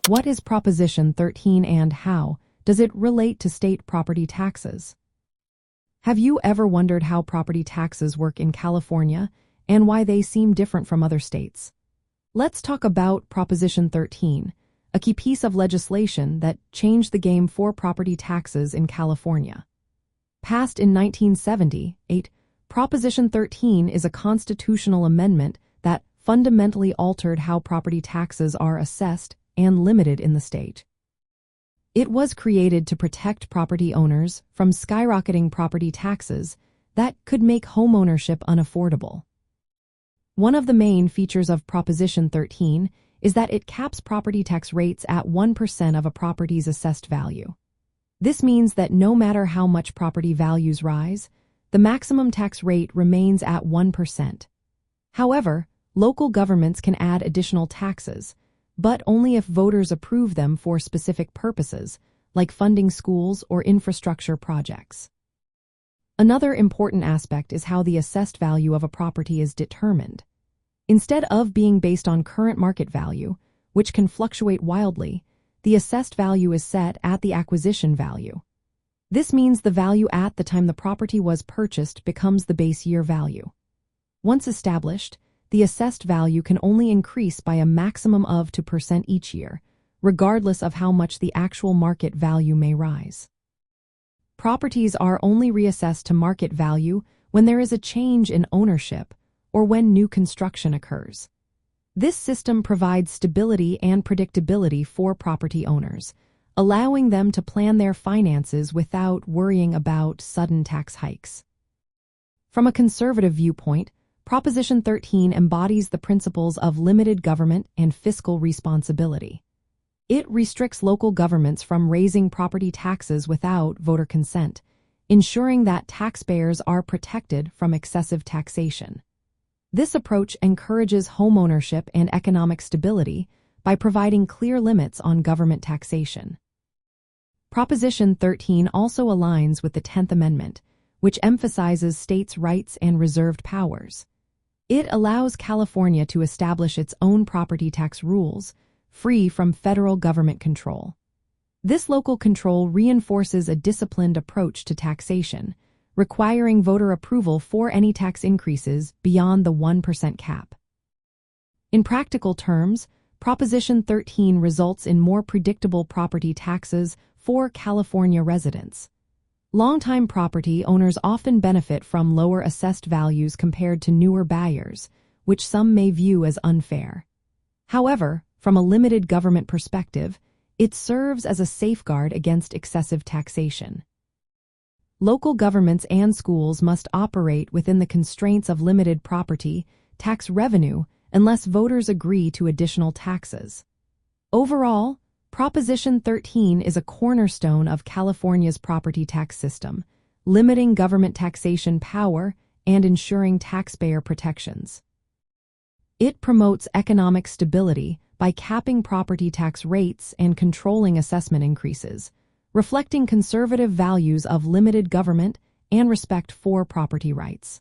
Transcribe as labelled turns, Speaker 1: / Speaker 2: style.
Speaker 1: What is Proposition 13 and how does it relate to state property taxes? Have you ever wondered how property taxes work in California and why they seem different from other states? Let's talk about Proposition 13, a key piece of legislation that changed the game for property taxes in California. Passed in 1978, Proposition 13 is a constitutional amendment that fundamentally altered how property taxes are assessed and limited in the state. It was created to protect property owners from skyrocketing property taxes that could make homeownership unaffordable. One of the main features of Proposition 13 is that it caps property tax rates at 1% of a property's assessed value. This means that no matter how much property values rise, the maximum tax rate remains at 1%. However, local governments can add additional taxes, but only if voters approve them for specific purposes, like funding schools or infrastructure projects. Another important aspect is how the assessed value of a property is determined. Instead of being based on current market value, which can fluctuate wildly, the assessed value is set at the acquisition value. This means the value at the time the property was purchased becomes the base year value. Once established, the assessed value can only increase by a maximum of 2% each year, regardless of how much the actual market value may rise. Properties are only reassessed to market value when there is a change in ownership or when new construction occurs. This system provides stability and predictability for property owners, allowing them to plan their finances without worrying about sudden tax hikes. From a conservative viewpoint, Proposition 13 embodies the principles of limited government and fiscal responsibility. It restricts local governments from raising property taxes without voter consent, ensuring that taxpayers are protected from excessive taxation. This approach encourages homeownership and economic stability by providing clear limits on government taxation. Proposition 13 also aligns with the 10th Amendment, which emphasizes states' rights and reserved powers. It allows California to establish its own property tax rules, free from federal government control. This local control reinforces a disciplined approach to taxation, requiring voter approval for any tax increases beyond the 1% cap. In practical terms, Proposition 13 results in more predictable property taxes for California residents. Longtime property owners often benefit from lower assessed values compared to newer buyers, which some may view as unfair. However, from a limited government perspective, it serves as a safeguard against excessive taxation. Local governments and schools must operate within the constraints of limited property tax revenue unless voters agree to additional taxes. Overall, Proposition 13 is a cornerstone of California's property tax system, limiting government taxation power and ensuring taxpayer protections. It promotes economic stability by capping property tax rates and controlling assessment increases, reflecting conservative values of limited government and respect for property rights.